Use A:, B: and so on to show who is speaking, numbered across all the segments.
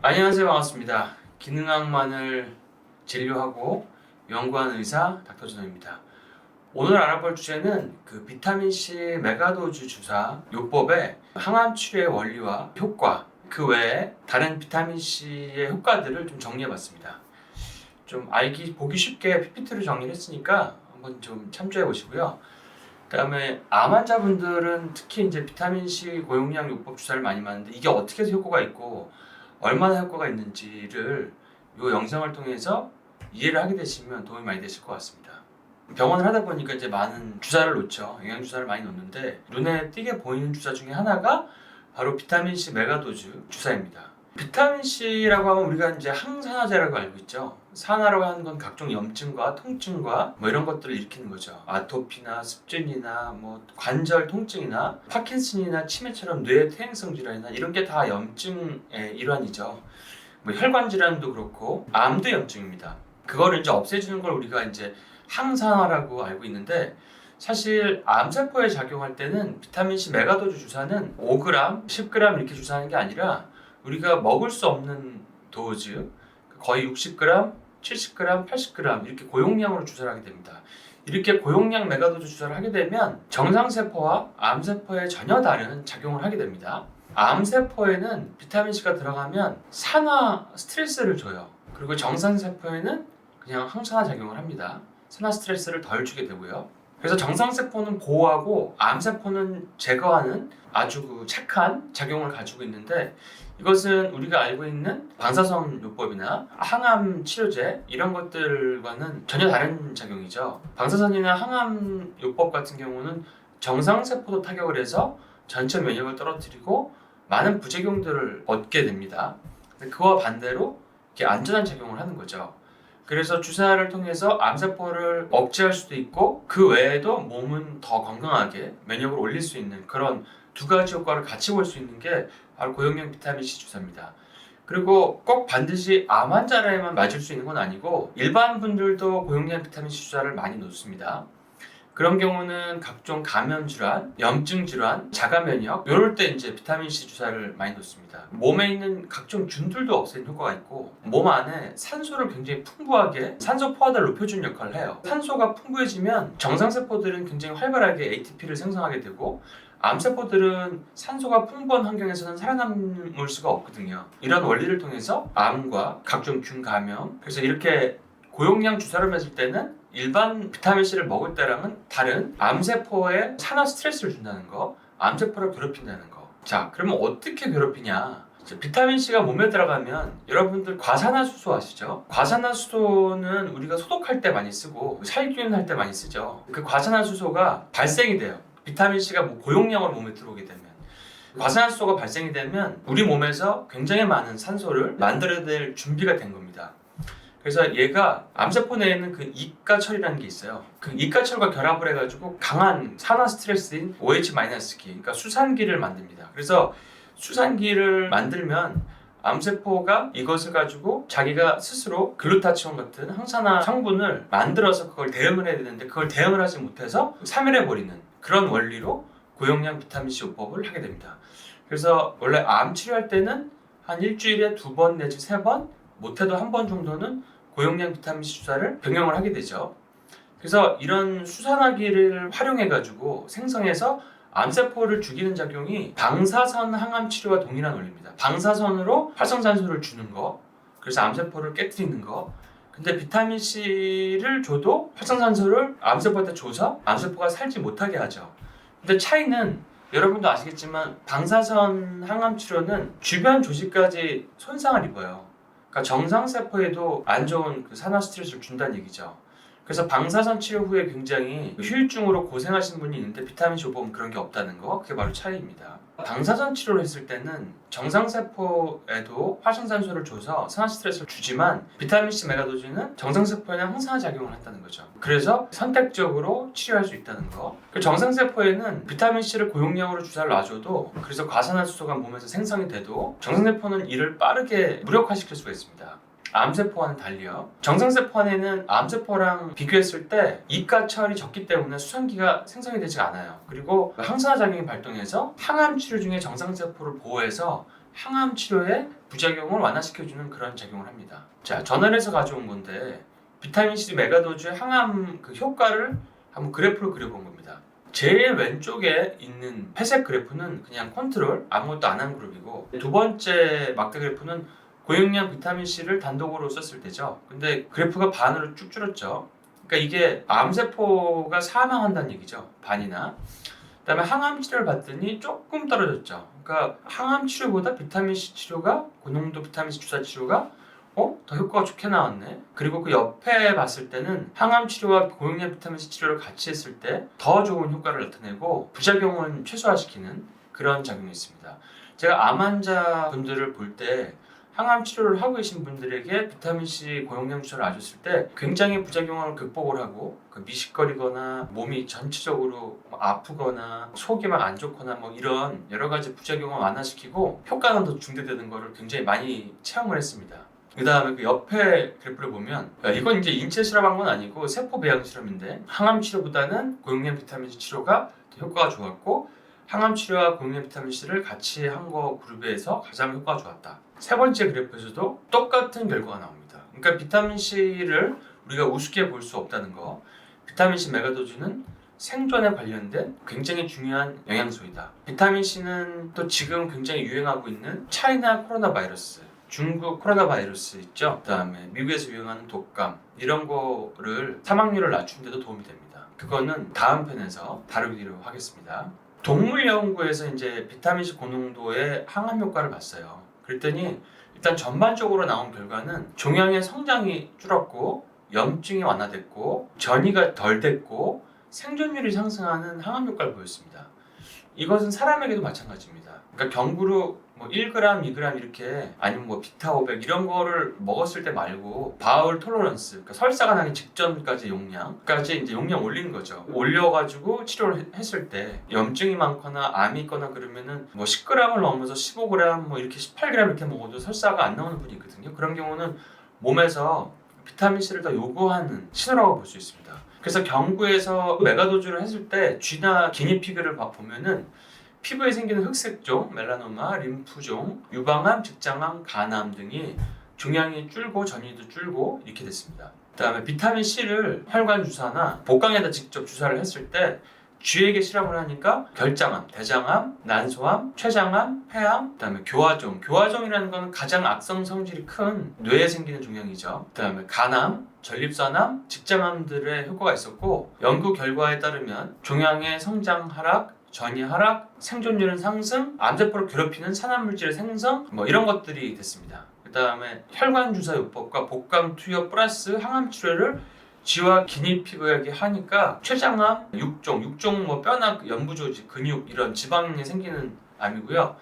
A: 안녕하세요. 반갑습니다. 기능학만을 진료하고 연구하는 의사 닥터준호입니다. 오늘 알아볼 주제는 비타민C 메가도즈 주사 요법의 항암 치료의 원리와 효과, 그 외에 다른 비타민C의 효과들을 좀 정리해봤습니다. 좀 보기 쉽게 PPT로 정리를 했으니까 한번 좀 참조해 보시고요. 그 다음에 암 환자분들은 특히 이제 비타민C 고용량 요법 주사를 많이 맞는데 이게 어떻게 해서 효과가 있고 얼마나 효과가 있는지를 이 영상을 통해서 이해를 하게 되시면 도움이 많이 되실 것 같습니다. 병원을 하다 보니까 이제 많은 주사를 놓죠. 영양 주사를 많이 놓는데 눈에 띄게 보이는 주사 중에 하나가 바로 비타민C 메가도즈 주사입니다. 비타민C라고 하면 우리가 이제 항산화제라고 알고 있죠. 산화라고 하는 건 각종 염증과 통증과 이런 것들을 일으키는 거죠. 아토피나 습진이나 관절 통증이나 파킨슨이나 치매처럼 뇌 퇴행성 질환이나 이런 게 다 염증의 일환이죠. 혈관 질환도 그렇고 암도 염증입니다. 그거를 이제 없애주는 걸 우리가 이제 항산화라고 알고 있는데 사실 암세포에 작용할 때는 비타민C 메가도즈 주사는 5g, 10g 이렇게 주사하는 게 아니라 우리가 먹을 수 없는 도즈, 거의 60g, 70g, 80g 이렇게 고용량으로 주사를 하게 됩니다. 이렇게 고용량 메가도즈 주사를 하게 되면 정상세포와 암세포에 전혀 다른 작용을 하게 됩니다. 암세포에는 비타민C가 들어가면 산화 스트레스를 줘요. 그리고 정상세포에는 그냥 항산화 작용을 합니다. 산화 스트레스를 덜 주게 되고요. 그래서 정상세포는 보호하고 암세포는 제거하는 아주 착한 작용을 가지고 있는데 이것은 우리가 알고 있는 방사선 요법이나 항암 치료제 이런 것들과는 전혀 다른 작용이죠. 방사선이나 항암 요법 같은 경우는 정상세포도 타격을 해서 전체 면역을 떨어뜨리고 많은 부작용들을 얻게 됩니다. 그와 반대로 이렇게 안전한 작용을 하는 거죠. 그래서 주사를 통해서 암세포를 억제할 수도 있고 그 외에도 몸은 더 건강하게 면역을 올릴 수 있는 그런 두 가지 효과를 같이 볼 수 있는 게 바로 고용량 비타민C 주사입니다. 그리고 꼭 반드시 암 환자에만 맞을 수 있는 건 아니고 일반 분들도 고용량 비타민C 주사를 많이 놓습니다. 그런 경우는 각종 감염 질환, 염증 질환, 자가 면역 이럴 때 이제 비타민C 주사를 많이 놓습니다. 몸에 있는 각종 균들도 없애는 효과가 있고 몸 안에 산소를 굉장히 풍부하게 산소 포화도를 높여주는 역할을 해요. 산소가 풍부해지면 정상세포들은 굉장히 활발하게 ATP를 생성하게 되고 암세포들은 산소가 풍부한 환경에서는 살아남을 수가 없거든요. 이런 원리를 통해서 암과 각종 균 감염 그래서 이렇게 고용량 주사를 맞을 때는 일반 비타민C를 먹을 때랑은 다른 암세포에 산화 스트레스를 준다는 거, 암세포를 괴롭힌다는 거. 자, 그러면 어떻게 괴롭히냐? 비타민C가 몸에 들어가면 여러분들 과산화수소 아시죠? 과산화수소는 우리가 소독할 때 많이 쓰고 살균 할 때 많이 쓰죠. 그 과산화수소가 발생이 돼요. 비타민C가 고용량으로 몸에 들어오게 되면. 과산화수소가 발생이 되면 우리 몸에서 굉장히 많은 산소를 만들어낼 준비가 된 겁니다. 그래서 얘가 암세포 내에는 그 이가철이라는 게 있어요. 그 이가철과 결합을 해가지고 강한 산화 스트레스인 OH-기, 그러니까 수산기를 만듭니다. 그래서 수산기를 만들면 암세포가 이것을 가지고 자기가 스스로 글루타치온 같은 항산화 성분을 만들어서 그걸 대응을 해야 되는데 그걸 대응을 하지 못해서 사멸해버리는 그런 원리로 고용량 비타민C 요법을 하게 됩니다. 그래서 원래 암 치료할 때는 한 일주일에 2번 내지 3번 못해도 1번 정도는 고용량 비타민C 주사를 병행을 하게 되죠. 그래서 이런 수산화기를 활용해가지고 생성해서 암세포를 죽이는 작용이 방사선 항암 치료와 동일한 원리입니다. 방사선으로 활성산소를 주는 거, 그래서 암세포를 깨뜨리는 거. 근데 비타민C를 줘도 활성산소를 암세포한테 줘서 암세포가 살지 못하게 하죠. 근데 차이는 여러분도 아시겠지만 방사선 항암 치료는 주변 조직까지 손상을 입어요. 그러니까 정상세포에도 안 좋은 산화 스트레스를 준다는 얘기죠. 그래서 방사선 치료 후에 굉장히 후유증으로 고생하시는 분이 있는데 비타민C 요법은 그런 게 없다는 거, 그게 바로 차이입니다. 방사선 치료를 했을 때는 정상세포에도 활성산소를 줘서 산화 스트레스를 주지만 비타민C 메가도즈는 정상세포에는 항산화 작용을 한다는 거죠. 그래서 선택적으로 치료할 수 있다는 거. 정상세포에는 비타민C를 고용량으로 주사를 놔줘도 그래서 과산화수소가 몸에서 생성이 돼도 정상세포는 이를 빠르게 무력화시킬 수가 있습니다. 암세포와는 달리요. 정상세포 안에는 암세포랑 비교했을 때 이가철이 적기 때문에 수산기가 생성이 되지 않아요. 그리고 항산화 작용이 발동해서 항암 치료 중에 정상세포를 보호해서 항암 치료의 부작용을 완화시켜주는 그런 작용을 합니다. 자, 저널에서 가져온 건데 비타민C 메가도주의 항암 그 효과를 한번 그래프로 그려본 겁니다. 제일 왼쪽에 있는 회색 그래프는 그냥 컨트롤, 아무것도 안 한 그룹이고, 두 번째 막대 그래프는 고용량 비타민C를 단독으로 썼을 때죠. 근데 그래프가 반으로 쭉 줄었죠. 그러니까 이게 암세포가 사망한다는 얘기죠. 반이나. 그다음에 항암 치료를 받더니 조금 떨어졌죠. 그러니까 항암 치료보다 비타민C 치료가, 고농도 비타민C 주사 치료가 더 효과가 좋게 나왔네. 그리고 그 옆에 봤을 때는 항암 치료와 고용량 비타민C 치료를 같이 했을 때 더 좋은 효과를 나타내고 부작용은 최소화시키는 그런 작용이 있습니다. 제가 암 환자분들을 볼 때 항암 치료를 하고 계신 분들에게 비타민C 고용량 주사를 놔줬을 때 굉장히 부작용을 극복을 하고 미식거리거나 몸이 전체적으로 아프거나 속이 막 안 좋거나 이런 여러 가지 부작용을 완화시키고 효과는 더 증대되는 것을 굉장히 많이 체험을 했습니다. 그 다음에 그 옆에 그래프를 보면, 이건 이제 인체 실험한 건 아니고 세포 배양 실험인데, 항암 치료보다는 고용량 비타민C 치료가 더 효과가 좋았고, 항암 치료와 고용량 비타민C를 같이 한 거 그룹에서 가장 효과가 좋았다. 세 번째 그래프에서도 똑같은 결과가 나옵니다. 그러니까 비타민C를 우리가 우습게 볼 수 없다는 거. 비타민C 메가도주는 생존에 관련된 굉장히 중요한 영양소이다. 비타민C는 또 지금 굉장히 유행하고 있는 차이나 코로나 바이러스, 중국 코로나 바이러스 있죠. 그 다음에 미국에서 유행하는 독감, 이런 거를 사망률을 낮추는 데도 도움이 됩니다. 그거는 다음 편에서 다루기로 하겠습니다. 동물 연구에서 이제 비타민C 고농도의 항암 효과를 봤어요. 그랬더니 일단 전반적으로 나온 결과는 종양의 성장이 줄었고, 염증이 완화됐고, 전이가 덜 됐고, 생존율이 상승하는 항암 효과를 보였습니다. 이것은 사람에게도 마찬가지입니다. 그러니까 경구로 1g, 2g 이렇게, 아니면 비타500 이런 거를 먹었을 때 말고 바울 톨러런스, 그러니까 설사가 나기 직전까지 용량까지 이제 용량 올린 거죠. 올려가지고 치료를 했을 때 염증이 많거나 암이 있거나 그러면은 10g을 넘어서 15g 이렇게 18g 이렇게 먹어도 설사가 안 나오는 분이 있거든요. 그런 경우는 몸에서 비타민C를 더 요구하는 신호라고 볼 수 있습니다. 그래서 경구에서 메가도주를 했을 때 쥐나 기니피그를 보면은 피부에 생기는 흑색종, 멜라노마, 림프종, 유방암, 직장암, 간암 등이 종양이 줄고 전이도 줄고 이렇게 됐습니다. 그 다음에 비타민C를 혈관 주사나 복강에다 직접 주사를 했을 때 쥐에게 실험을 하니까 결장암, 대장암, 난소암, 췌장암, 폐암, 그 다음에 교화종. 교화종이라는 건 가장 악성 성질이 큰 뇌에 생기는 종양이죠. 그 다음에 간암, 전립선암, 직장암들의 효과가 있었고, 연구 결과에 따르면 종양의 성장 하락, 전이 하락, 생존율은 상승, 암세포를 괴롭히는 산화물질의 생성, 이런 것들이 됐습니다. 그 다음에 혈관 주사 요법과 복강 투여 플러스 항암 치료를 쥐와 기니피그에게 하니까 췌장암, 육종 뼈나 연부조직, 근육 이런 지방에 생기는 암이고요.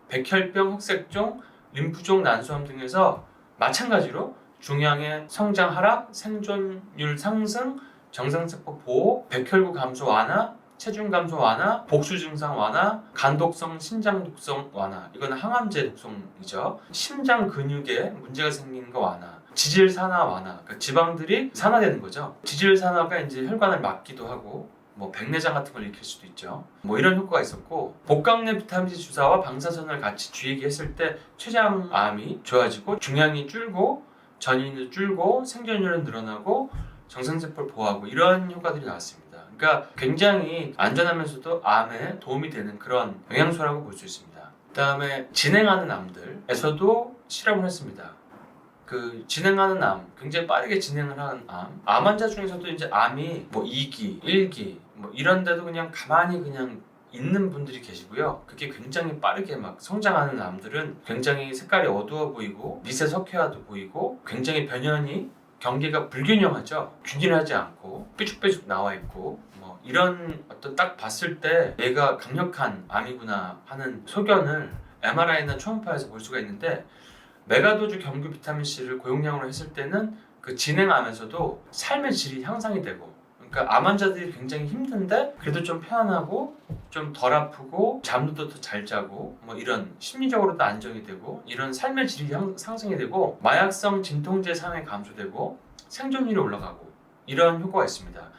A: 백혈병, 흑색종, 림프종, 난소암 등에서 마찬가지로 종양의 성장 하락, 생존율 상승, 정상세포 보호, 백혈구 감소 완화, 체중 감소 완화, 복수 증상 완화, 간독성, 신장 독성 완화. 이거는 항암제 독성이죠. 심장 근육에 문제가 생기는 거 완화. 지질 산화 완화. 그러니까 지방들이 산화되는 거죠. 지질 산화가 이제 혈관을 막기도 하고, 백내장 같은 걸 일으킬 수도 있죠. 이런 효과가 있었고, 복강내 비타민C 주사와 방사선을 같이 쥐에게 했을 때 췌장암이 좋아지고, 종양이 줄고, 전이도 줄고, 생존율은 늘어나고, 정상세포를 보호하고 이런 효과들이 나왔습니다. 그러니까 굉장히 안전하면서도 암에 도움이 되는 그런 영양소라고 볼 수 있습니다. 그 다음에 진행하는 암들에서도 실험을 했습니다. 그 진행하는 암, 굉장히 빠르게 진행을 하는 암 환자 중에서도 이제 암이 2기, 1기 이런데도 그냥 가만히 그냥 있는 분들이 계시고요. 그게 굉장히 빠르게 성장하는 암들은 굉장히 색깔이 어두워 보이고 미세 석회화도 보이고 굉장히 변연이 경계가 불균형하죠. 균일하지 않고 삐죽삐죽 나와 있고 이런 딱 봤을 때 얘가 강력한 암이구나 하는 소견을 MRI나 초음파에서 볼 수가 있는데, 메가도주 경구 비타민C를 고용량으로 했을 때는 그 진행하면서도 삶의 질이 향상이 되고, 그러니까 암 환자들이 굉장히 힘든데 그래도 좀 편안하고 좀 덜 아프고 잠도 더 잘 자고 이런 심리적으로도 안정이 되고 이런 삶의 질이 상승이 되고 마약성 진통제 상해 감소되고 생존율이 올라가고 이런 효과가 있습니다.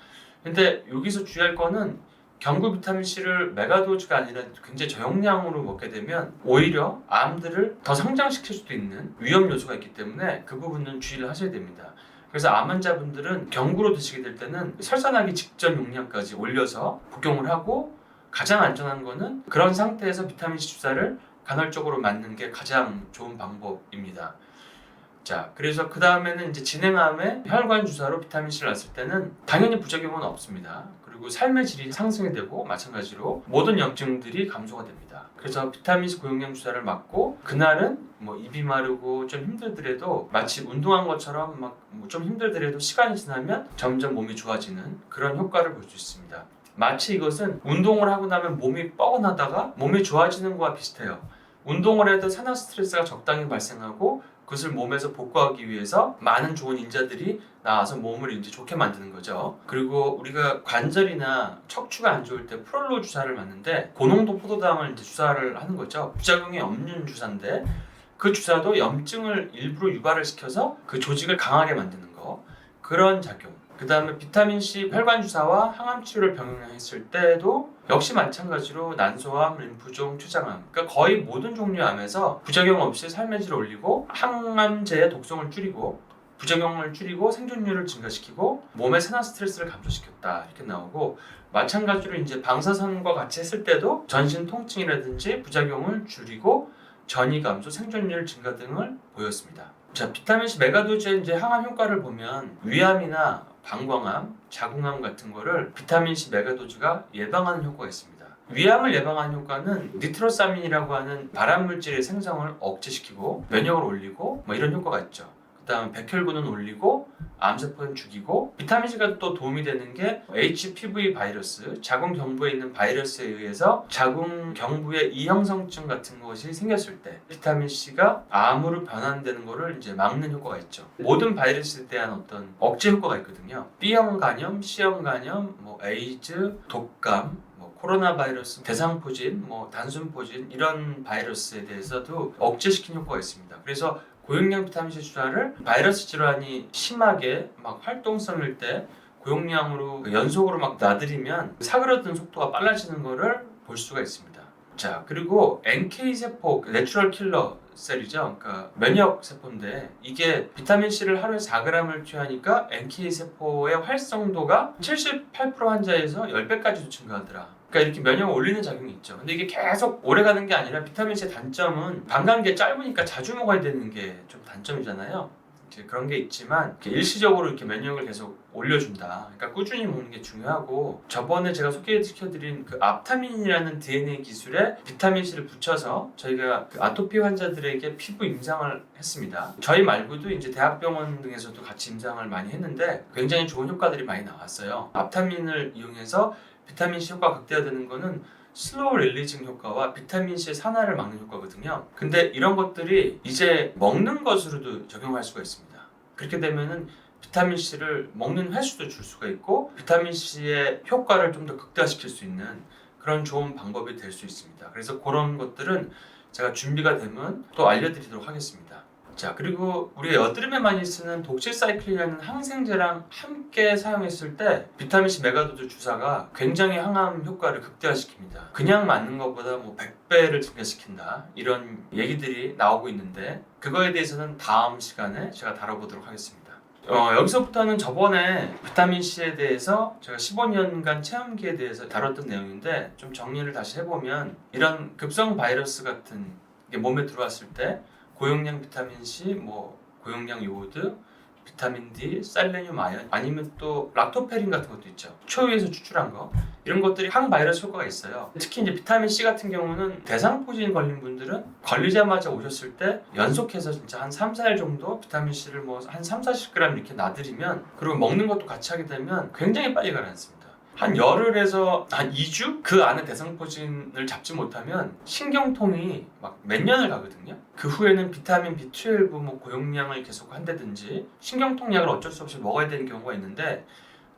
A: 근데 여기서 주의할 거는 경구 비타민C를 메가도즈가 아니라 굉장히 저용량으로 먹게 되면 오히려 암들을 더 성장시킬 수도 있는 위험 요소가 있기 때문에 그 부분은 주의를 하셔야 됩니다. 그래서 암 환자분들은 경구로 드시게 될 때는 설사나기 직전 용량까지 올려서 복용을 하고, 가장 안전한 거는 그런 상태에서 비타민C 주사를 간헐적으로 맞는 게 가장 좋은 방법입니다. 자, 그래서 그 다음에는 이제 진행암에 혈관 주사로 비타민C를 놨을 때는 당연히 부작용은 없습니다. 그리고 삶의 질이 상승이 되고 마찬가지로 모든 염증들이 감소가 됩니다. 그래서 비타민C 고용량 주사를 맞고 그날은 뭐 입이 마르고 좀 힘들더라도 마치 운동한 것처럼 막 좀 힘들더라도 시간이 지나면 점점 몸이 좋아지는 그런 효과를 볼 수 있습니다. 마치 이것은 운동을 하고 나면 몸이 뻐근하다가 몸이 좋아지는 것과 비슷해요. 운동을 해도 산화 스트레스가 적당히 발생하고 그것을 몸에서 복구하기 위해서 많은 좋은 인자들이 나와서 몸을 이제 좋게 만드는 거죠. 그리고 우리가 관절이나 척추가 안 좋을 때 프롤로 주사를 맞는데 고농도 포도당을 이제 주사를 하는 거죠. 부작용이 없는 주사인데 그 주사도 염증을 일부러 유발을 시켜서 그 조직을 강하게 만드는 거, 그런 작용. 그 다음에 비타민C 혈관 주사와 항암 치료를 병행했을 때도 역시 마찬가지로 난소암, 림프종, 췌장암, 그러니까 거의 모든 종류의 암에서 부작용 없이 삶의 질을 올리고 항암제의 독성을 줄이고 부작용을 줄이고 생존율을 증가시키고 몸의 산화 스트레스를 감소시켰다, 이렇게 나오고, 마찬가지로 이제 방사선과 같이 했을 때도 전신 통증이라든지 부작용을 줄이고 전이 감소, 생존율 증가 등을 보였습니다. 자, 비타민C 메가도즈의 이제 항암 효과를 보면 위암이나 방광암, 자궁암 같은 거를 비타민C 메가도즈가 예방하는 효과가 있습니다. 위암을 예방하는 효과는 니트로사민이라고 하는 발암물질의 생성을 억제시키고 면역을 올리고 뭐 이런 효과가 있죠. 그 다음 백혈구는 올리고 암세포는 죽이고, 비타민C가 또 도움이 되는 게 HPV 바이러스, 자궁 경부에 있는 바이러스에 의해서 자궁 경부의 이형성증 같은 것이 생겼을 때 비타민C가 암으로 변환되는 것을 이제 막는 효과가 있죠. 모든 바이러스에 대한 어떤 억제 효과가 있거든요. B형 간염, C형 간염, 뭐 에이즈, 독감, 코로나 바이러스, 대상포진, 단순포진, 이런 바이러스에 대해서도 억제시킨 효과가 있습니다. 그래서 고용량 비타민C 주사를 바이러스 질환이 심하게 막 활동성일 때 고용량으로 연속으로 막 놔드리면 사그러드는 속도가 빨라지는 것을 볼 수가 있습니다. 자, 그리고 NK세포, 내추럴 킬러 셀이죠. 그러니까 면역 세포인데 이게 비타민C를 하루에 4g을 투여하니까 NK세포의 활성도가 78% 환자에서 10배까지도 증가하더라. 그러니까 이렇게 면역을 올리는 작용이 있죠. 근데 이게 계속 오래 가는 게 아니라 비타민C의 단점은 방광기가 짧으니까 자주 먹어야 되는 게 좀 단점이잖아요. 이제 그런 게 있지만 이렇게 일시적으로 이렇게 면역을 계속 올려준다. 그러니까 꾸준히 먹는 게 중요하고, 저번에 제가 소개시켜드린 그 앞타민이라는 DNA 기술에 비타민C를 붙여서 저희가 그 아토피 환자들에게 피부 임상을 했습니다. 저희 말고도 이제 대학병원 등에서도 같이 임상을 많이 했는데 굉장히 좋은 효과들이 많이 나왔어요. 앞타민을 이용해서 비타민C 효과가 극대화되는 거는 슬로우 릴리징 효과와 비타민C의 산화를 막는 효과거든요. 근데 이런 것들이 이제 먹는 것으로도 적용할 수가 있습니다. 그렇게 되면은 비타민C를 먹는 횟수도 줄 수가 있고 비타민C의 효과를 좀 더 극대화시킬 수 있는 그런 좋은 방법이 될 수 있습니다. 그래서 그런 것들은 제가 준비가 되면 또 알려드리도록 하겠습니다. 자, 그리고 우리가 여드름에 많이 쓰는 독실사이클이라는 항생제랑 함께 사용했을 때 비타민C 메가도즈 주사가 굉장히 항암 효과를 극대화시킵니다. 그냥 맞는 것보다 100배를 증가시킨다, 이런 얘기들이 나오고 있는데 그거에 대해서는 다음 시간에 제가 다뤄보도록 하겠습니다. 여기서부터는 저번에 비타민C에 대해서 제가 15년간 체험기에 대해서 다뤘던 내용인데 좀 정리를 다시 해보면, 이런 급성 바이러스 같은 게 몸에 들어왔을 때 고용량 비타민C, 고용량 요오드, 비타민 D, 셀레늄 아연, 아니면 또 락토페린 같은 것도 있죠. 초유에서 추출한 거, 이런 것들이 항바이러스 효과가 있어요. 특히 이제 비타민 C 같은 경우는 대상포진 걸린 분들은 걸리자마자 오셨을 때 연속해서 진짜 한 3, 4일 정도 비타민 C를 한 3, 40g 이렇게 놔드리면, 그리고 먹는 것도 같이 하게 되면 굉장히 빨리 가라앉습니다. 한 열흘에서 한 2주 그 안에 대상포진을 잡지 못하면 신경통이 막 몇 년을 가거든요. 그 후에는 비타민 B12 고용량을 계속 한다든지 신경통 약을 어쩔 수 없이 먹어야 되는 경우가 있는데,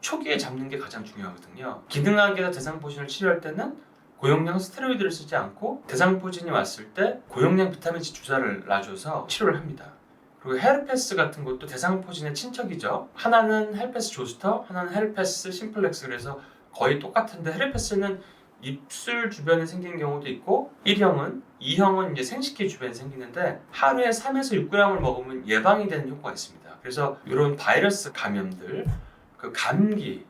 A: 초기에 잡는 게 가장 중요하거든요. 기능학에서 대상포진을 치료할 때는 고용량 스테로이드를 쓰지 않고 대상포진이 왔을 때 고용량 비타민C 주사를 놔줘서 치료를 합니다. 그리고 헤르페스 같은 것도 대상포진의 친척이죠. 하나는 헤르페스 조스터, 하나는 헤르페스 심플렉스. 그래서 거의 똑같은데 헤르페스는 입술 주변에 생긴 경우도 있고 1형은 2형은 이제 생식기 주변에 생기는데 하루에 3에서 6g을 먹으면 예방이 되는 효과가 있습니다. 그래서 이런 바이러스 감염들 그 감기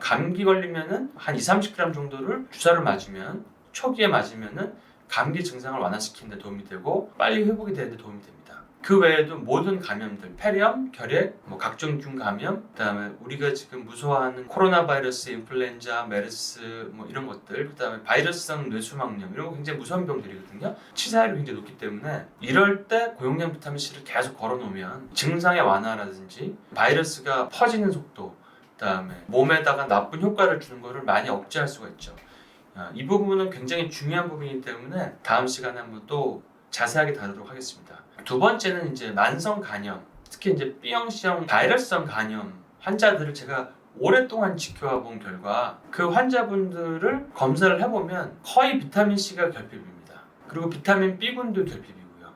A: 걸리면은 한 2-30g 정도를 주사를 맞으면 초기에 맞으면은 감기 증상을 완화시키는 데 도움이 되고 빨리 회복이 되는 데 도움이 됩니다. 그 외에도 모든 감염들, 폐렴, 결핵, 각종 균 감염, 그다음에 우리가 지금 무서워하는 코로나 바이러스, 인플루엔자, 메르스 이런 것들, 그다음에 바이러스성 뇌수막염 이런 거 굉장히 무서운 병들이거든요. 치사율이 굉장히 높기 때문에 이럴 때 고용량 비타민 C를 계속 걸어놓으면 증상의 완화라든지 바이러스가 퍼지는 속도, 그다음에 몸에다가 나쁜 효과를 주는 것을 많이 억제할 수가 있죠. 이 부분은 굉장히 중요한 부분이기 때문에 다음 시간에 한번 또 자세하게 다루도록 하겠습니다. 두 번째는 이제 만성 간염, 특히 이제 B형, C형 바이러스성 간염 환자들을 제가 오랫동안 지켜와 본 결과 그 환자분들을 검사를 해보면 거의 비타민 C가 결핍입니다. 그리고 비타민 B군도 결핍이고요.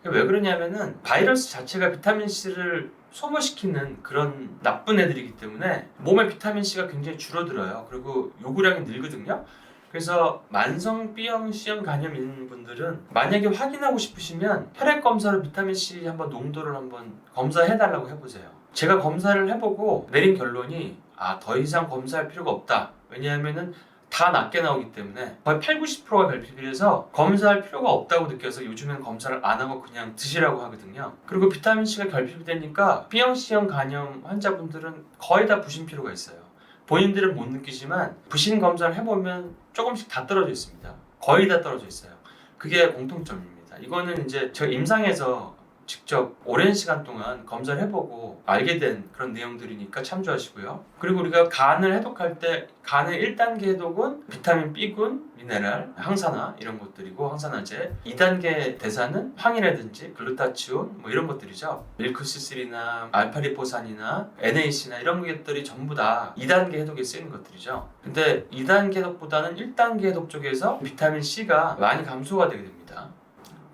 A: 왜 그러냐면은 바이러스 자체가 비타민 C를 소모시키는 그런 나쁜 애들이기 때문에 몸에 비타민 C가 굉장히 줄어들어요. 그리고 요구량이 늘거든요. 그래서 만성 B형, C형 간염 있는 분들은 만약에 확인하고 싶으시면 혈액 검사로 비타민 C 한번 농도를 한번 검사해달라고 해보세요. 제가 검사를 해보고 내린 결론이 더 이상 검사할 필요가 없다. 왜냐하면은 다 낮게 나오기 때문에 거의 80-90%가 결핍이라서 검사할 필요가 없다고 느껴서 요즘엔 검사를 안 하고 그냥 드시라고 하거든요. 그리고 비타민 C가 결핍이 되니까 B형, C형 간염 환자분들은 거의 다 부신피로가 있어요. 본인들은 못 느끼지만 부신 검사를 해보면 조금씩 다 떨어져 있습니다. 거의 다 떨어져 있어요. 그게 공통점입니다. 이거는 이제 제가 임상에서 직접 오랜 시간 동안 검사를 해보고 알게 된 그런 내용들이니까 참조하시고요. 그리고 우리가 간을 해독할 때 간의 1단계 해독은 비타민 B군, 미네랄, 항산화 이런 것들이고 항산화제 2단계 대사는 황이라든지 글루타치온 이런 것들이죠. 밀크시슬이나 알파리포산이나 NAC나 이런 것들이 전부 다 2단계 해독에 쓰이는 것들이죠. 근데 2단계 해독보다는 1단계 해독 쪽에서 비타민 C가 많이 감소가 되게 됩니다.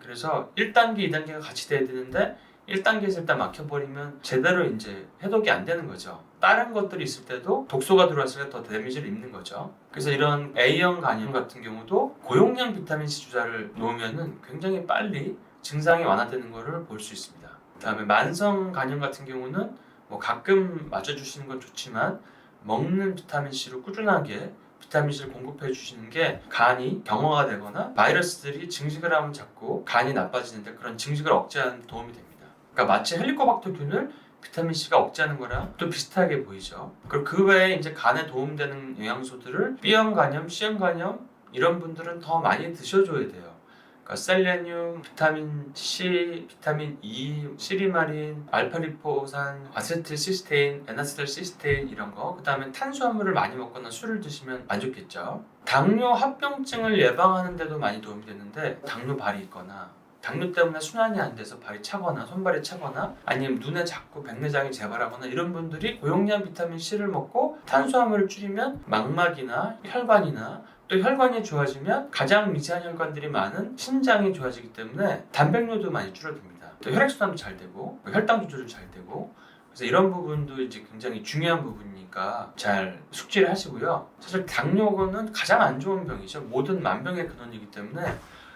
A: 그래서 1단계, 2단계가 같이 돼야 되는데 1단계에서 일단 막혀버리면 제대로 이제 해독이 안 되는 거죠. 다른 것들이 있을 때도 독소가 들어왔을 때 더 데미지를 입는 거죠. 그래서 이런 A형 간염 같은 경우도 고용량 비타민C 주사를 놓으면은 굉장히 빨리 증상이 완화되는 것을 볼 수 있습니다. 그다음에 만성 간염 같은 경우는 가끔 맞춰주시는 건 좋지만 먹는 비타민C로 꾸준하게 비타민C를 공급해 주시는 게 간이 경화가 되거나 바이러스들이 증식을 하면 자꾸 간이 나빠지는데 그런 증식을 억제하는 데 도움이 됩니다. 그러니까 마치 헬리코박터균을 비타민C가 억제하는 거랑 또 비슷하게 보이죠. 그리고 그 외에 이제 간에 도움되는 영양소들을 B형 간염, C형 간염 이런 분들은 더 많이 드셔줘야 돼요. 그러니까 셀레늄, 비타민 C, 비타민 E, 시리마린, 알파리포산, 아세틸시스테인, 에나세틸시스테인 이런 거. 그 다음에 탄수화물을 많이 먹거나 술을 드시면 안 좋겠죠. 당뇨 합병증을 예방하는 데도 많이 도움이 되는데 당뇨발이 있거나 당뇨 때문에 순환이 안 돼서 발이 차거나 손발이 차거나 아니면 눈에 자꾸 백내장이 재발하거나 이런 분들이 고용량 비타민 C를 먹고 탄수화물을 줄이면 망막이나 혈관이나 또 혈관이 좋아지면 가장 미세한 혈관들이 많은 신장이 좋아지기 때문에 단백뇨도 많이 줄어듭니다. 또 혈액순환도 잘 되고 혈당 조절도 잘 되고 그래서 이런 부분도 이제 굉장히 중요한 부분이니까 잘 숙지를 하시고요. 사실 당뇨는 가장 안 좋은 병이죠. 모든 만병의 근원이기 때문에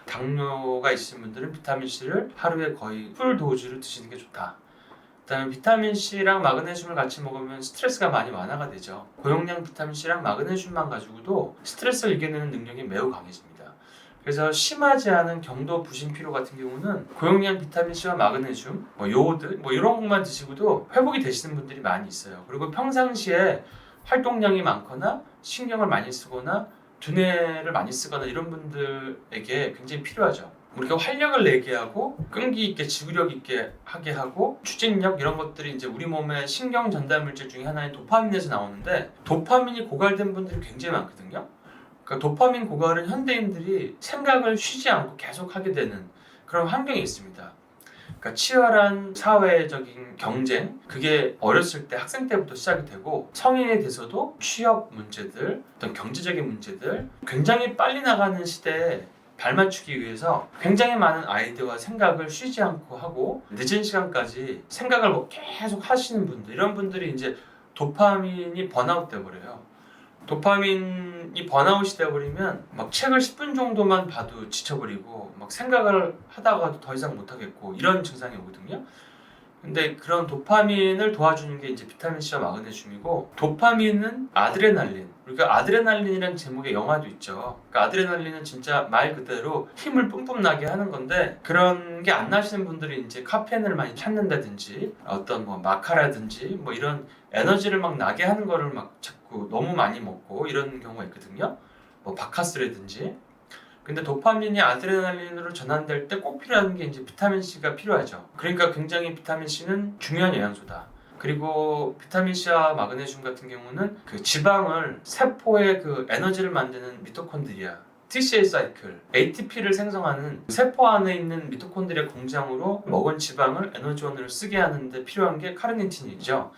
A: 당뇨가 있으신 분들은 비타민C를 하루에 거의 풀 도즈로 드시는 게 좋다. 그다음에 비타민C랑 마그네슘을 같이 먹으면 스트레스가 많이 완화가 되죠. 고용량 비타민C랑 마그네슘만 가지고도 스트레스를 이겨내는 능력이 매우 강해집니다. 그래서 심하지 않은 경도 부신피로 같은 경우는 고용량 비타민C와 마그네슘, 요오드 이런 것만 드시고도 회복이 되시는 분들이 많이 있어요. 그리고 평상시에 활동량이 많거나 신경을 많이 쓰거나 두뇌를 많이 쓰거나 이런 분들에게 굉장히 필요하죠. 우리가 활력을 내게 하고 끈기 있게 지구력 있게 하게 하고 추진력 이런 것들이 이제 우리 몸의 신경 전달 물질 중에 하나인 도파민에서 나오는데 도파민이 고갈된 분들이 굉장히 많거든요. 그러니까 도파민 고갈은 현대인들이 생각을 쉬지 않고 계속 하게 되는 그런 환경이 있습니다. 그러니까 치열한 사회적인 경쟁 그게 어렸을 때 학생 때부터 시작이 되고 성인이 돼서도 취업 문제들 어떤 경제적인 문제들 굉장히 빨리 나가는 시대에 발맞추기 위해서 굉장히 많은 아이디어와 생각을 쉬지 않고 하고 늦은 시간까지 생각을 계속 하시는 분들 이런 분들이 이제 도파민이 번아웃 돼버려요. 도파민이 번아웃이 되어버리면 막 책을 10분 정도만 봐도 지쳐버리고 막 생각을 하다가도 더 이상 못하겠고 이런 증상이 오거든요. 근데 그런 도파민을 도와주는 게 이제 비타민C와 마그네슘이고, 도파민은 아드레날린, 그러니까 아드레날린이라는 제목의 영화도 있죠. 그러니까 아드레날린은 진짜 말 그대로 힘을 뿜뿜 나게 하는 건데, 그런 게 안 나시는 분들이 이제 카페인을 많이 찾는다든지 어떤 뭐 마카라든지 뭐 이런 에너지를 막 나게 하는 거를 막 자꾸 너무 많이 먹고 이런 경우가 있거든요. 뭐 바카스라든지. 근데 도파민이 아드레날린으로 전환될 때 꼭 필요한 게 이제 비타민C가 필요하죠. 그러니까 굉장히 비타민C는 중요한 영양소다. 그리고 비타민C와 마그네슘 같은 경우는 그 지방을 세포의 그 에너지를 만드는 미토콘드리아, TCA 사이클, ATP를 생성하는 세포 안에 있는 미토콘드리아 공장으로 먹은 지방을 에너지원으로 쓰게 하는데 필요한 게 카르니틴이죠.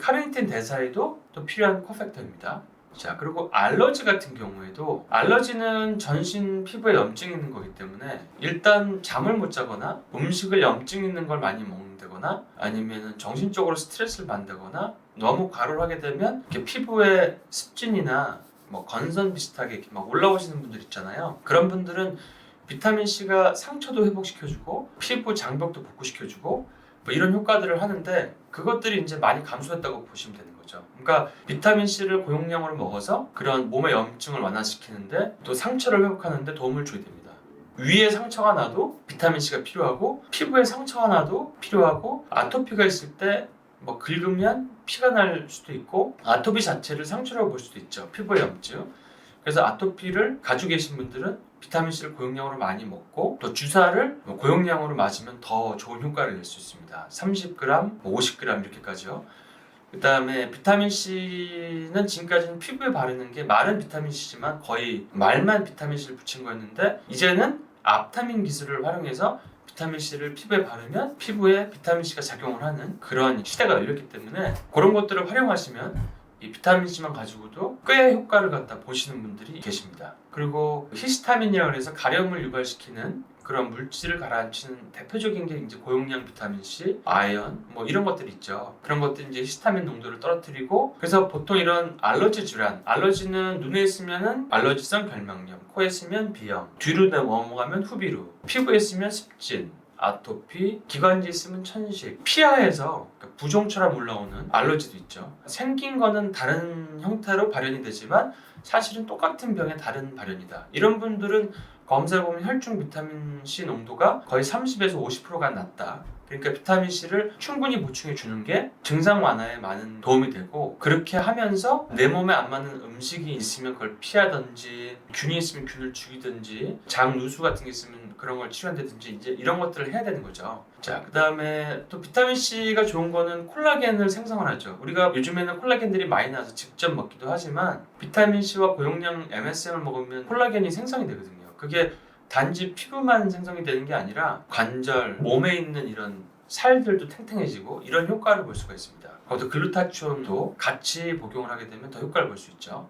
A: 카르니틴 대사에도 또 필요한 코팩터입니다. 자, 그리고 알러지 같은 경우에도, 알러지는 전신 피부에 염증이 있는 거기 때문에 일단 잠을 못 자거나 음식을 염증 있는 걸 많이 먹는다거나 아니면 정신적으로 스트레스를 받는다거나 너무 과로를 하게 되면 이렇게 피부에 습진이나 뭐 건선 비슷하게 이렇게 막 올라오시는 분들 있잖아요. 그런 분들은 비타민C가 상처도 회복시켜주고 피부 장벽도 복구시켜주고 뭐 이런 효과들을 하는데, 그것들이 이제 많이 감소했다고 보시면 되는 거죠. 그러니까 비타민C를 고용량으로 먹어서 그런 몸의 염증을 완화시키는데 또 상처를 회복하는데 도움을 줘야 됩니다. 위에 상처가 나도 비타민C가 필요하고, 피부에 상처가 나도 필요하고, 아토피가 있을 때 뭐 긁으면 피가 날 수도 있고, 아토피 자체를 상처라고 볼 수도 있죠. 피부의 염증. 그래서 아토피를 가지고 계신 분들은 비타민C를 고용량으로 많이 먹고, 또 주사를 고용량으로 맞으면 더 좋은 효과를 낼 수 있습니다. 30g, 50g 이렇게까지요. 그 다음에 비타민C는 지금까지는 피부에 바르는 게 마른 비타민C지만 거의 말만 비타민C를 붙인 거였는데, 이제는 앞타민 기술을 활용해서 비타민C를 피부에 바르면 피부에 비타민C가 작용을 하는 그런 시대가 열렸기 때문에, 그런 것들을 활용하시면 이 비타민C만 가지고도 꽤 효과를 갖다 보시는 분들이 계십니다. 그리고 히스타민이라고 해서 가려움을 유발시키는 그런 물질을 가라앉히는 대표적인 게 이제 고용량 비타민C, 아연 뭐 이런 것들이 있죠. 그런 것들이 이제 히스타민 농도를 떨어뜨리고, 그래서 보통 이런 알러지 질환, 알러지는 눈에 있으면은 알러지성 결막염, 코에 있으면 비염, 뒤로 넘어가면 후비루, 피부에 있으면 습진, 아토피, 기관지에 있으면 천식, 피하에서 부종처럼 올라오는 알러지도 있죠. 생긴 거는 다른 형태로 발현이 되지만 사실은 똑같은 병의 다른 발현이다. 이런 분들은 검사해보면 혈중 비타민C 농도가 거의 30에서 50%가 낮다. 그러니까 비타민C를 충분히 보충해 주는 게 증상 완화에 많은 도움이 되고, 그렇게 하면서 내 몸에 안 맞는 음식이 있으면 그걸 피하든지, 균이 있으면 균을 죽이든지, 장 누수 같은 게 있으면 그런 걸 치료한다든지 이제 이런 것들을 해야 되는 거죠. 자, 그 다음에 또 비타민C가 좋은 거는 콜라겐을 생성을 하죠. 우리가 요즘에는 콜라겐들이 많이 나와서 직접 먹기도 하지만, 비타민C와 고용량 MSM을 먹으면 콜라겐이 생성이 되거든요. 그게 단지 피부만 생성이 되는 게 아니라 관절, 몸에 있는 이런 살들도 탱탱해지고 이런 효과를 볼 수가 있습니다. 거기서 글루타치온도 같이 복용을 하게 되면 더 효과를 볼 수 있죠.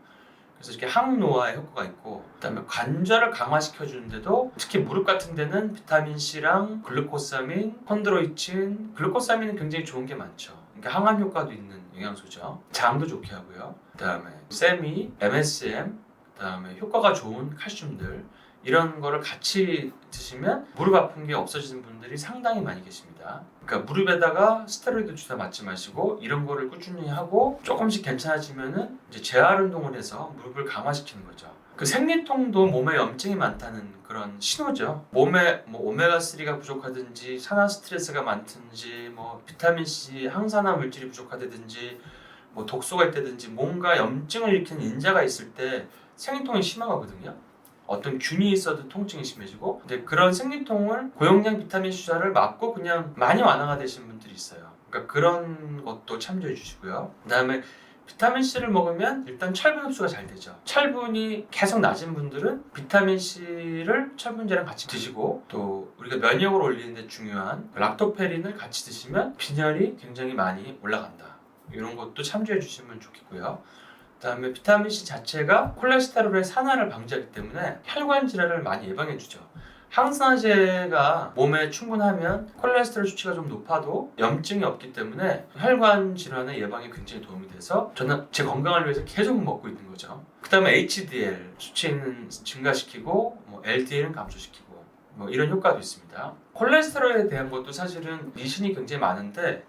A: 그래서 이렇게 항노화의 효과가 있고, 그다음에 관절을 강화시켜 주는데도 특히 무릎 같은 데는 비타민C랑 글루코사민, 콘드로이친, 글루코사민은 굉장히 좋은 게 많죠. 그러니까 항암 효과도 있는 영양소죠. 장도 좋게 하고요. 그다음에 세미, MSM, 그다음에 효과가 좋은 칼슘들, 이런 거를 같이 드시면 무릎 아픈 게 없어지는 분들이 상당히 많이 계십니다. 그러니까 무릎에다가 스테로이드 주사 맞지 마시고 이런 거를 꾸준히 하고 조금씩 괜찮아지면은 이제 재활 운동을 해서 무릎을 강화시키는 거죠. 그 생리통도 몸에 염증이 많다는 그런 신호죠. 몸에 뭐 오메가3가 부족하든지 산화 스트레스가 많든지 뭐 비타민C 항산화 물질이 부족하다든지 뭐 독소가 있다든지 뭔가 염증을 일으키는 인자가 있을 때 생리통이 심하거든요. 어떤 균이 있어도 통증이 심해지고, 근데 그런 생리통을 고용량 비타민 주사를 맞고 그냥 많이 완화가 되시는 분들이 있어요. 그러니까 그런 것도 참조해 주시고요. 그 다음에 비타민C를 먹으면 일단 철분 흡수가 잘 되죠. 철분이 계속 낮은 분들은 비타민C를 철분제랑 같이 드시고, 또 우리가 면역을 올리는 데 중요한 락토페린을 같이 드시면 빈혈이 굉장히 많이 올라간다. 이런 것도 참조해 주시면 좋겠고요. 그다음에 비타민C 자체가 콜레스테롤의 산화를 방지하기 때문에 혈관 질환을 많이 예방해주죠. 항산화제가 몸에 충분하면 콜레스테롤 수치가 좀 높아도 염증이 없기 때문에 혈관 질환의 예방에 굉장히 도움이 돼서 저는 제 건강을 위해서 계속 먹고 있는 거죠. 그 다음에 HDL 수치는 증가시키고 LDL은 감소시키고 이런 효과도 있습니다. 콜레스테롤에 대한 것도 사실은 미신이 굉장히 많은데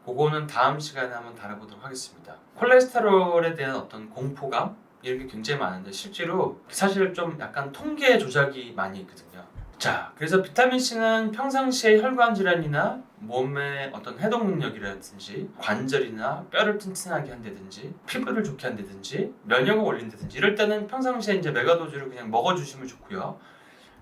A: 그거는 다음 시간에 한번 다뤄보도록 하겠습니다. 콜레스테롤에 대한 어떤 공포감 이런 게 굉장히 많은데 실제로 사실 좀 약간 통계 조작이 많이 있거든요. 자, 그래서 비타민C는 평상시에 혈관 질환이나 몸의 어떤 해독 능력이라든지 관절이나 뼈를 튼튼하게 한다든지 피부를 좋게 한다든지 면역을 올린다든지 이럴 때는 평상시에 이제 메가도즈를 그냥 먹어주시면 좋고요.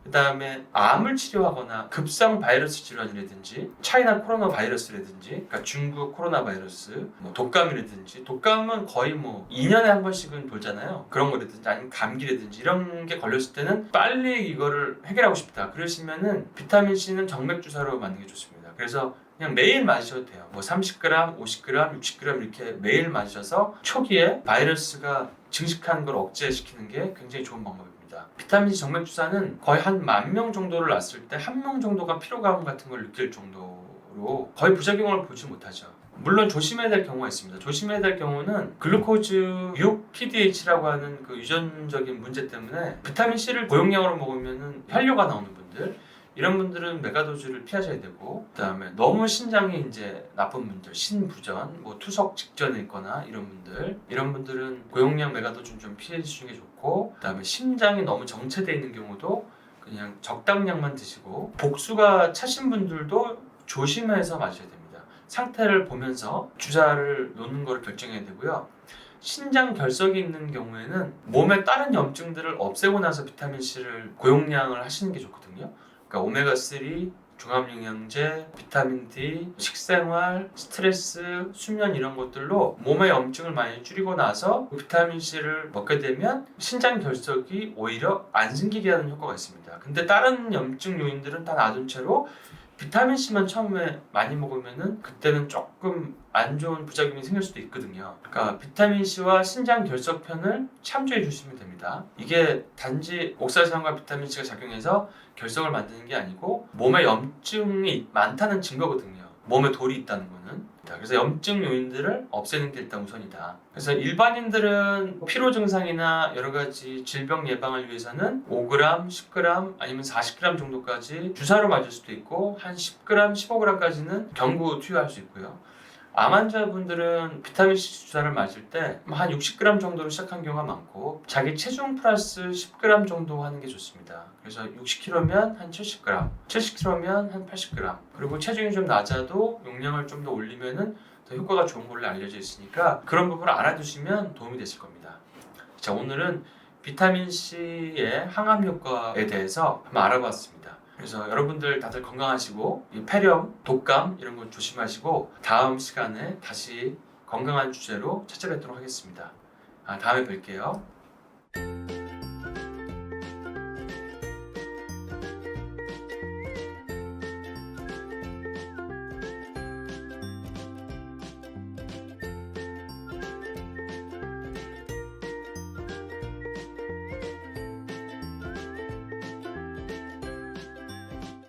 A: 그 다음에 암을 치료하거나 급성 바이러스 질환이라든지 차이나 코로나 바이러스라든지 그러니까 중국 코로나 바이러스 독감이라든지 독감은 거의 2년에 한 번씩은 돌잖아요. 그런 거라든지 아니면 감기라든지 이런 게 걸렸을 때는 빨리 이거를 해결하고 싶다 그러시면은 비타민C는 정맥주사로 맞는 게 좋습니다. 그래서 그냥 매일 마셔도 돼요. 30g, 50g, 60g 이렇게 매일 마셔서 초기에 바이러스가 증식하는 걸 억제시키는 게 굉장히 좋은 방법입니다. 비타민C 정맥주사는 거의 한 10,000명 정도를 놨을 때 1명 정도가 피로감 같은 걸 느낄 정도로 거의 부작용을 보지 못하죠. 물론 조심해야 될 경우가 있습니다. 조심해야 될 경우는 글루코즈 6 PDH라고 하는 그 유전적인 문제 때문에 비타민C를 고용량으로 먹으면 혈뇨가 나오는 분들 이런 분들은 메가도즈를 피하셔야 되고 그 다음에 너무 신장이 이제 나쁜 분들 신부전 투석 직전에 있거나 이런 분들은 고용량 메가도즈는 좀 피해 주시는 게 좋고 그 다음에 심장이 너무 정체되어 있는 경우도 그냥 적당량만 드시고 복수가 차신 분들도 조심해서 마셔야 됩니다. 상태를 보면서 주사를 놓는 걸 결정해야 되고요. 신장 결석이 있는 경우에는 몸의 다른 염증들을 없애고 나서 비타민C를 고용량을 하시는 게 좋거든요. 그러니까 오메가3, 종합영양제, 비타민 D, 식생활, 스트레스, 수면 이런 것들로 몸의 염증을 많이 줄이고 나서 비타민C를 먹게 되면 신장 결석이 오히려 안 생기게 하는 효과가 있습니다. 근데 다른 염증 요인들은 다 놔둔 채로 비타민C만 처음에 많이 먹으면은 그때는 조금 안 좋은 부작용이 생길 수도 있거든요. 그러니까 비타민C와 신장 결석편을 참조해 주시면 됩니다. 이게 단지 옥살산과 비타민C가 작용해서 결석을 만드는 게 아니고 몸에 염증이 많다는 증거거든요. 몸에 돌이 있다는 거는. 그래서 염증 요인들을 없애는 게 일단 우선이다. 그래서 일반인들은 피로 증상이나 여러 가지 질병 예방을 위해서는 5g, 10g 아니면 40g 정도까지 주사로 맞을 수도 있고 한 10g, 15g까지는 경구 투여할 수 있고요. 암 환자분들은 비타민C 주사를 맞을 때 한 60g 정도로 시작한 경우가 많고 자기 체중 플러스 10g 정도 하는 게 좋습니다. 그래서 60kg면 한 70g, 70kg면 한 80g 그리고 체중이 좀 낮아도 용량을 좀 더 올리면은 더 효과가 좋은 걸로 알려져 있으니까 그런 부분을 알아두시면 도움이 되실 겁니다. 자, 오늘은 비타민C의 항암 효과에 대해서 한번 알아봤습니다. 그래서 여러분들 다들 건강하시고 이 폐렴, 독감 이런 거 조심하시고 다음 시간에 다시 건강한 주제로 찾아뵙도록 하겠습니다. 다음에 뵐게요.